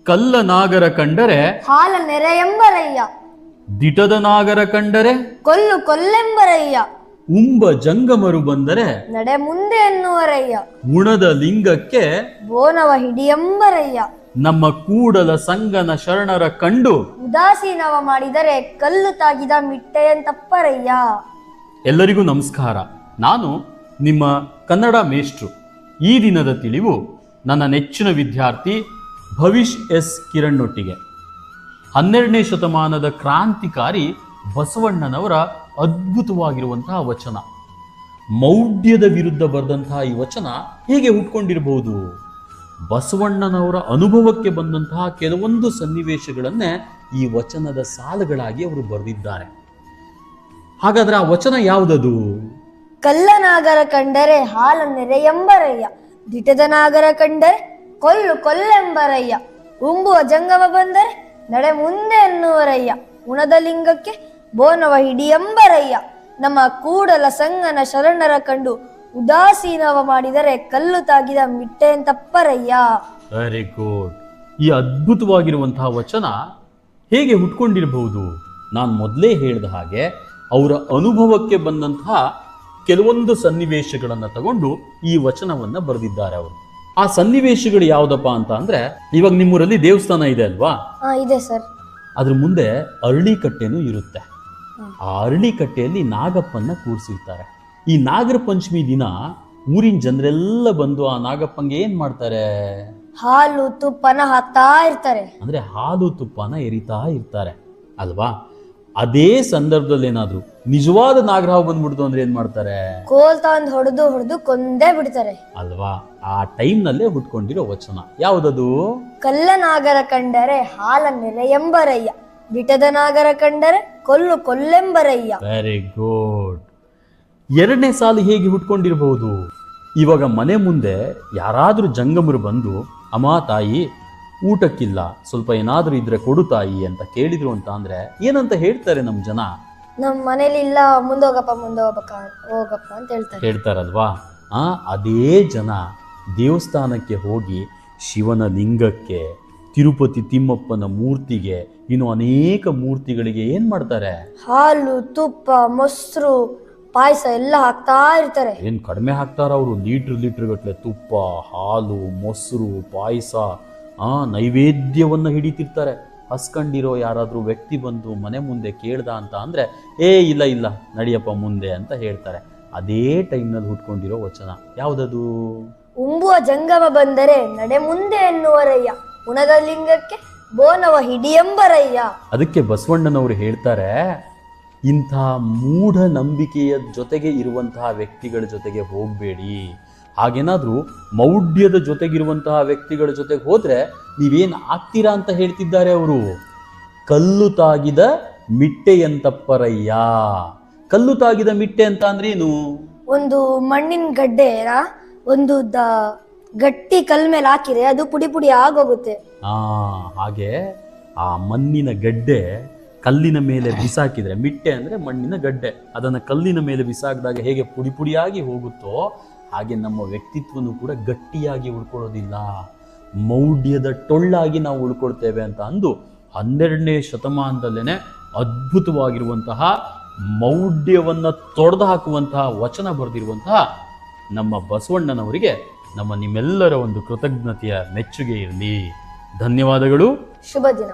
ಕಲ್ಲ ನಾಗರ ಕಂಡರೆ ಹಾಲ ನೆರೆಯೆಂಬರಯ್ಯ. ದಿಟದ ನಾಗರ ಕಂಡರೆ ಕೊಲ್ಲು ಕೊಲ್ಲೆಂಬರಯ್ಯ. ಉಂಬ ಜಂಗಮರು ಬಂದರೆ ನಡೆ ಮುಂದೆ ಎನ್ನುವರಯ್ಯ. ಉಣದ ಲಿಂಗಕ್ಕೆ ಬೋನವ ಹಿಡಿಯೆಂಬರಯ್ಯ. ನಮ್ಮ ಕೂಡಲ ಸಂಗನ ಶರಣರ ಕಂಡು ಉದಾಸೀನವ ಮಾಡಿದರೆ ಕಲ್ಲು ತಾಗಿದ ಮಿಟ್ಟೆಯಂತಪ್ಪರಯ್ಯ. ಎಲ್ಲರಿಗೂ ನಮಸ್ಕಾರ. ನಾನು ನಿಮ್ಮ ಕನ್ನಡ ಮೇಷ್ಟ್ರು. ಈ ದಿನದ ತಿಳಿವು ನನ್ನ ನೆಚ್ಚಿನ ವಿದ್ಯಾರ್ಥಿ ಭವಿಷ್ ಎಸ್ ಕಿರಣ್ಣೊಟ್ಟಿಗೆ. 12ನೇ ಶತಮಾನದ ಕ್ರಾಂತಿಕಾರಿ ಬಸವಣ್ಣನವರ ಅದ್ಭುತವಾಗಿರುವಂತಹ ವಚನ, ಮೌಢ್ಯದ ವಿರುದ್ಧ ಬರೆದಂತಹ ಈ ವಚನ ಹೇಗೆ ಹುಟ್ಕೊಂಡಿರಬಹುದು? ಬಸವಣ್ಣನವರ ಅನುಭವಕ್ಕೆ ಬಂದಂತಹ ಕೆಲವೊಂದು ಸನ್ನಿವೇಶಗಳನ್ನೇ ಈ ವಚನದ ಸಾಲುಗಳಾಗಿ ಅವರು ಬರೆದಿದ್ದಾರೆ. ಹಾಗಾದ್ರೆ ಆ ವಚನ ಯಾವುದದು? ಕಲ್ಲ ನಾಗರ ಕಂಡರೆ ಹಾಲ ನೆರೆಯೆಂಬರಯ್ಯ. ದಿಟದ ನಾಗರ ಕಂಡರೆ ಕೊಲ್ಲು ಕೊಲ್ಲೆಂಬರಯ್ಯ. ಉಂಬುವ ಜಂಗಮ ಬಂದರೆ ನಡೆ ಮುಂದೆ ಎನ್ನುವರಯ್ಯ. ಉಣದ ಲಿಂಗಕ್ಕೆ ಬೋನವ ಹಿಡಿಯೆಂಬರಯ್ಯ. ನಮ್ಮ ಕೂಡಲ ಸಂಗನ ಶರಣರ ಕಂಡು ಉದಾಸೀನವ ಮಾಡಿದರೆ ಕಲ್ಲು ತಾಗಿದ ಮಿಟ್ಟೆಯಂತಪ್ಪರಯ್ಯ. Very good. ಈ ಅದ್ಭುತವಾಗಿರುವಂತಹ ವಚನ ಹೇಗೆ ಹುಟ್ಕೊಂಡಿರಬಹುದು? ನಾನು ಮೊದಲೇ ಹೇಳಿದ ಹಾಗೆ ಅವರ ಅನುಭವಕ್ಕೆ ಬಂದಂತಹ ಕೆಲವೊಂದು ಸನ್ನಿವೇಶಗಳನ್ನು ತಗೊಂಡು ಈ ವಚನವನ್ನ ಬರೆದಿದ್ದಾರೆ ಅವರು. ಆ ಸನ್ನಿವೇಶಗಳು ಯಾವುದಪ್ಪ ಅಂತ ಅಂದ್ರೆ, ಇವಾಗ ನಿಮ್ಮೂರಲ್ಲಿ ದೇವಸ್ಥಾನ ಇದೆ ಅಲ್ವಾ? ಇದೆ ಸರ್. ಅದ್ರ ಮುಂದೆ ಅರಳಿ ಕಟ್ಟೆನೂ ಇರುತ್ತೆ. ಆ ಅರಳಿ ಕಟ್ಟೆಯಲ್ಲಿ ನಾಗಪ್ಪನ್ನ ಕೂರಿಸಿರ್ತಾರೆ. ಈ ನಾಗರ ಪಂಚಮಿ ದಿನ ಊರಿನ ಜನರೆಲ್ಲ ಬಂದು ಆ ನಾಗಪ್ಪಂಗೆ ಏನ್ ಮಾಡ್ತಾರೆ? ಹಾಲು ತುಪ್ಪನ ಹಾಕ್ತಾ ಇರ್ತಾರೆ. ಅಂದ್ರೆ ಹಾಲು ತುಪ್ಪನ ಎರಿತಾ ಇರ್ತಾರೆ ಅಲ್ವಾ? ಅದೇ ಸಂದರ್ಭದಲ್ಲಿ ಏನಾದ್ರು ನಿಜವಾದ ನಾಗರಾವ್ ಬಂದ್ಬಿಡ್ತು ಅಂದ್ರೆ ಏನ್ ಮಾಡ್ತಾರೆ? ಕೋಲ್ ತಂದು ಹೊಡೆದು ಕೊಂದೇ ಬಿಡ್ತಾರೆ ಅಲ್ವಾ? ಆ ಟೈಮ್ ನಲ್ಲೇ ಹುಟ್ಕೊಂಡಿರೋ ವಚನ ಯಾವುದದು? ಕಲ್ಲ ನಾಗರ ಕಂಡರೆ ಹಾಲ ನೆರೆಯೆಂಬರಯ್ಯ. ದಿಟದ ನಾಗರ ಕಂಡರೆ ಕೊಲ್ಲು ಕೊಲ್ಲೆಂಬರಯ್ಯ. Very good. ಎರಡನೇ ಸಾಲು ಹೇಗೆ ಹುಟ್ಕೊಂಡಿರಬಹುದು? ಇವಾಗ ಮನೆ ಮುಂದೆ ಯಾರಾದ್ರೂ ಜಂಗಮರು ಬಂದು, ಅಮ್ಮ ತಾಯಿ ಊಟಕ್ಕಿಲ್ಲ, ಸ್ವಲ್ಪ ಏನಾದ್ರೂ ಇದ್ರೆ ಕೊಡು ತಾಯಿ ಅಂತ ಕೇಳಿದ್ರು ಅಂತ ಅಂದ್ರೆ ಏನಂತ ಹೇಳ್ತಾರೆ ನಮ್ಮ ಜನ? ನಮ್ಮ ಮನೇಲಿ ಇಲ್ಲ, ಮುಂದೋಗಪ್ಪ ಹೋಗಪ್ಪ ಅಂತ ಹೇಳ್ತಾರಲ್ವಾ? ಅದೇ ಜನ ದೇವಸ್ಥಾನಕ್ಕೆ ಹೋಗಿ ಶಿವನ ಲಿಂಗಕ್ಕೆ, ತಿರುಪತಿ ತಿಮ್ಮಪ್ಪನ ಮೂರ್ತಿಗೆ, ಇನ್ನು ಅನೇಕ ಮೂರ್ತಿಗಳಿಗೆ ಏನ್ ಮಾಡ್ತಾರೆ? ಹಾಲು ತುಪ್ಪ ಮೊಸರು ಪಾಯಸ ಎಲ್ಲ ಹಾಕ್ತಾ ಇರ್ತಾರೆ. ಏನ್ ಕಡಿಮೆ ಹಾಕ್ತಾರ ಅವರು? ಲೀಟರ್ ಗಟ್ಲೆ ತುಪ್ಪ, ಹಾಲು, ಮೊಸರು, ಪಾಯಸ, ನೈವೇದ್ಯವನ್ನ ಹಿಡಿತಿರ್ತಾರೆ. ಹಸ್ಕೊಂಡಿರೋ ಯಾರಾದ್ರೂ ವ್ಯಕ್ತಿ ಬಂದು ಮನೆ ಮುಂದೆ ಕೇಳ್ದ ಅಂತ ಅಂದ್ರೆ ಇಲ್ಲ ನಡಿಯಪ್ಪ ಮುಂದೆ ಅಂತ ಹೇಳ್ತಾರೆ. ಅದೇ ಟೈಮ್ನಲ್ಲಿ ಹುಟ್ಕೊಂಡಿರೋ ವಚನ ಯಾವುದದು? ಉಂಬುವ ಜಂಗಮ ಬಂದರೆ ನಡೆ ಮುಂದೆ ಎನ್ನುವರಯ್ಯ. ಉಣದ ಲಿಂಗಕ್ಕೆ ಬೋನವ ಹಿಡಿಯೆಂಬರಯ್ಯ. ಅದಕ್ಕೆ ಬಸವಣ್ಣನವರು ಹೇಳ್ತಾರೆ, ಇಂಥ ಮೂಢ ನಂಬಿಕೆಯ ಜೊತೆಗೆ ಇರುವಂತಹ ವ್ಯಕ್ತಿಗಳ ಜೊತೆಗೆ ಹೋಗಬೇಡಿ. ಹಾಗೇನಾದ್ರೂ ಮೌಢ್ಯದ ಜೊತೆಗಿರುವಂತಹ ವ್ಯಕ್ತಿಗಳ ಜೊತೆಗೆ ಹೋದ್ರೆ ನೀವೇನ್ ಆಗ್ತೀರಾ ಅಂತ ಹೇಳ್ತಿದ್ದಾರೆ ಅವರು. ಕಲ್ಲು ತಾಗಿದ ಮಿಟ್ಟೆಯಂತಪ್ಪರಯ್ಯ. ಕಲ್ಲು ತಾಗಿದ ಮಿಟ್ಟೆ ಅಂತ ಅಂದ್ರೆ ಏನು? ಒಂದು ಮಣ್ಣಿನ ಗಡ್ಡೆನ ಒಂದು ಗಟ್ಟಿ ಕಲ್ ಮೇಲೆ ಹಾಕಿದ್ರೆ ಅದು ಪುಡಿ ಪುಡಿ ಆಗೋಗುತ್ತೆ. ಹಾಗೆ ಆ ಮಣ್ಣಿನ ಗಡ್ಡೆ ಕಲ್ಲಿನ ಮೇಲೆ ಬಿಸಾಕಿದ್ರೆ, ಮಿಟ್ಟೆ ಅಂದ್ರೆ ಮಣ್ಣಿನ ಗಡ್ಡೆ, ಅದನ್ನ ಕಲ್ಲಿನ ಮೇಲೆ ಬಿಸಾಕಿದಾಗ ಹೇಗೆ ಪುಡಿ ಪುಡಿಯಾಗಿ ಹೋಗುತ್ತೋ ಹಾಗೆ ನಮ್ಮ ವ್ಯಕ್ತಿತ್ವನು ಕೂಡ ಗಟ್ಟಿಯಾಗಿ ಉಳ್ಕೊಳ್ಳೋದಿಲ್ಲ, ಮೌಢ್ಯದ ಟೊಳ್ಳಾಗಿ ನಾವು ಉಳ್ಕೊಳ್ತೇವೆ ಅಂತ ಅಂದು 12ನೇ ಶತಮಾನದಲ್ಲೇನೆ ಅದ್ಭುತವಾಗಿರುವಂತಹ ಮೌಢ್ಯವನ್ನ ತೊಡೆದು ಹಾಕುವಂತಹ ವಚನ ಬರೆದಿರುವಂತಹ ನಮ್ಮ ಬಸವಣ್ಣನವರಿಗೆ ನಿಮ್ಮೆಲ್ಲರ ಒಂದು ಕೃತಜ್ಞತೆಯ ಮೆಚ್ಚುಗೆ ಇರಲಿ. ಧನ್ಯವಾದಗಳು. ಶುಭ ದಿನ.